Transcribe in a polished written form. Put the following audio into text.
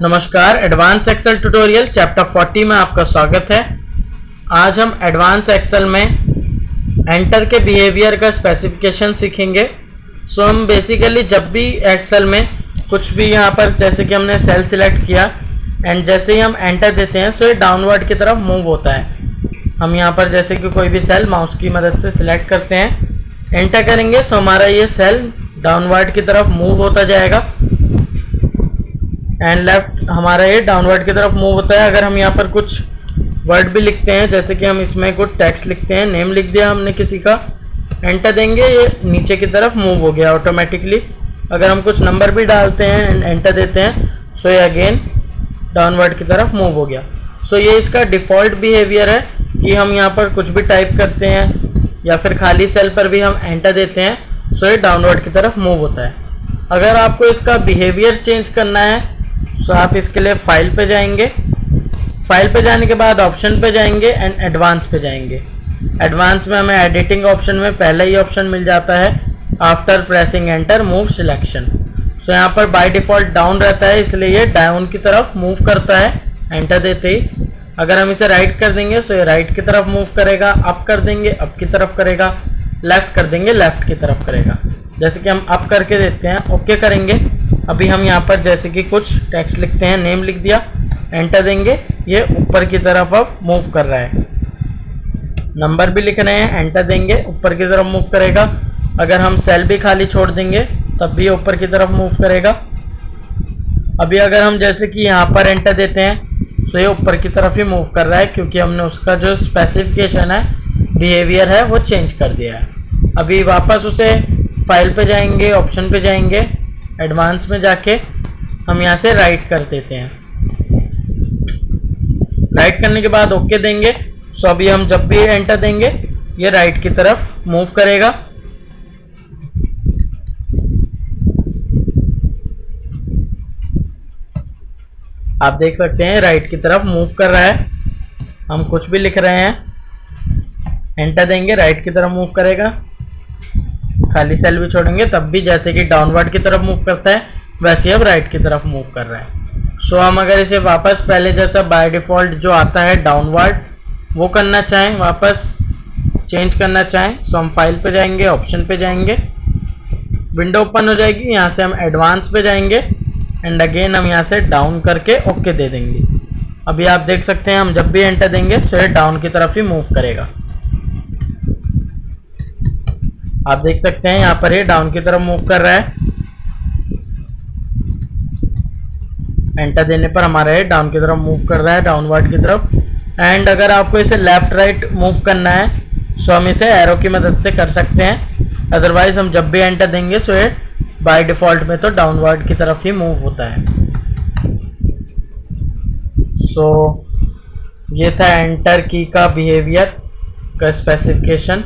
नमस्कार, advance Excel tutorial chapter 40 में आपका स्वागत है। आज हम एडवांस एक्सेल में एंटर के बिहेवियर का स्पेसिफिकेशन सीखेंगे। सो हम बेसिकली जब भी एक्सेल में कुछ भी यहाँ पर जैसे कि हमने सेल सिलेक्ट किया एंड जैसे ही हम एंटर देते हैं सो ये डाउनवर्ड की तरफ मूव होता है। हम यहाँ पर जैसे कि कोई भी सेल माउस की मदद से सिलेक्ट करते हैं, एंटर करेंगे सो हमारा ये सेल डाउनवर्ड की तरफ मूव होता जाएगा एंड लेफ्ट हमारा ये डाउनवर्ड की तरफ मूव होता है। अगर हम यहाँ पर कुछ वर्ड भी लिखते हैं, जैसे कि हम इसमें कुछ टेक्स्ट लिखते हैं, नेम लिख दिया हमने किसी का, एंटर देंगे ये नीचे की तरफ मूव हो गया ऑटोमेटिकली। अगर हम कुछ नंबर भी डालते हैं एंड एंटर देते हैं सो ये अगेन डाउनवर्ड की तरफ मूव हो गया। सो ये इसका डिफ़ॉल्ट बिहेवियर है कि हम यहाँ पर कुछ भी टाइप करते हैं या फिर खाली सेल पर भी हम एंटर देते हैं सो ये डाउनवर्ड की तरफ मूव होता है। अगर आपको इसका बिहेवियर चेंज करना है सो आप इसके लिए फाइल पे जाएंगे, फाइल पे जाने के बाद ऑप्शन पे जाएंगे एंड एडवांस पे जाएंगे। एडवांस में हमें एडिटिंग ऑप्शन में पहला ही ऑप्शन मिल जाता है after pressing enter move selection. So यहाँ पर बाय डिफ़ॉल्ट डाउन रहता है, इसलिए ये डाउन की तरफ मूव करता है एंटर देते ही। अगर हम इसे राइट कर देंगे सो ये राइट की तरफ मूव करेगा, अप कर देंगे अप की तरफ करेगा, लेफ्ट कर देंगे लेफ्ट की तरफ करेगा। जैसे कि हम अप करके देते हैं, ओके करेंगे। अभी हम यहाँ पर जैसे कि कुछ टेक्स्ट लिखते हैं, नेम लिख दिया, एंटर देंगे, ये ऊपर की तरफ अब मूव कर रहा है। नंबर भी लिख रहे हैं, एंटर देंगे ऊपर की तरफ मूव करेगा। अगर हम सेल भी खाली छोड़ देंगे तब भी ऊपर की तरफ मूव करेगा। अभी अगर हम जैसे कि यहाँ पर एंटर देते हैं तो ये ऊपर की तरफ ही मूव कर रहा है, क्योंकि हमने उसका जो स्पेसिफिकेशन है, बिहेवियर है, वो चेंज कर दिया है। अभी वापस उसे फाइल पे जाएंगे, ऑप्शन पे जाएंगे, एडवांस में जाके हम यहाँ से राइट कर देते हैं। राइट करने के बाद ओके देंगे। सो अभी हम जब भी एंटर देंगे ये राइट की तरफ मूव करेगा। आप देख सकते हैं राइट की तरफ मूव कर रहा है। हम कुछ भी लिख रहे हैं, एंटर देंगे, राइट की तरफ मूव करेगा। खाली सेल भी छोड़ेंगे तब भी जैसे कि डाउनवर्ड की तरफ मूव करता है वैसे अब राइट की तरफ मूव कर रहा है। सो हम अगर इसे वापस पहले जैसा बाय डिफ़ॉल्ट जो आता है डाउनवर्ड वो करना चाहें, वापस चेंज करना चाहें, सो हम फाइल पे जाएंगे, ऑप्शन पे जाएंगे, विंडो ओपन हो जाएगी। यहाँ से हम एडवांस पे जाएंगे एंड अगेन हम यहाँ से डाउन करके ओके दे देंगे। अभी आप देख सकते हैं हम जब भी एंटर देंगे सो ये डाउन की तरफ ही मूव करेगा। आप देख सकते हैं यहाँ पर ये डाउन की तरफ मूव कर रहा है। एंटर देने पर हमारा ये डाउन की तरफ मूव कर रहा है, डाउनवर्ड की तरफ। एंड अगर आपको इसे लेफ्ट राइट मूव करना है सो हम इसे एरो की मदद से कर सकते हैं। अदरवाइज हम जब भी एंटर देंगे सो ये बाय डिफ़ॉल्ट में तो डाउनवर्ड की तरफ ही मूव होता है। सो ये था एंटर की का बिहेवियर का स्पेसिफिकेशन।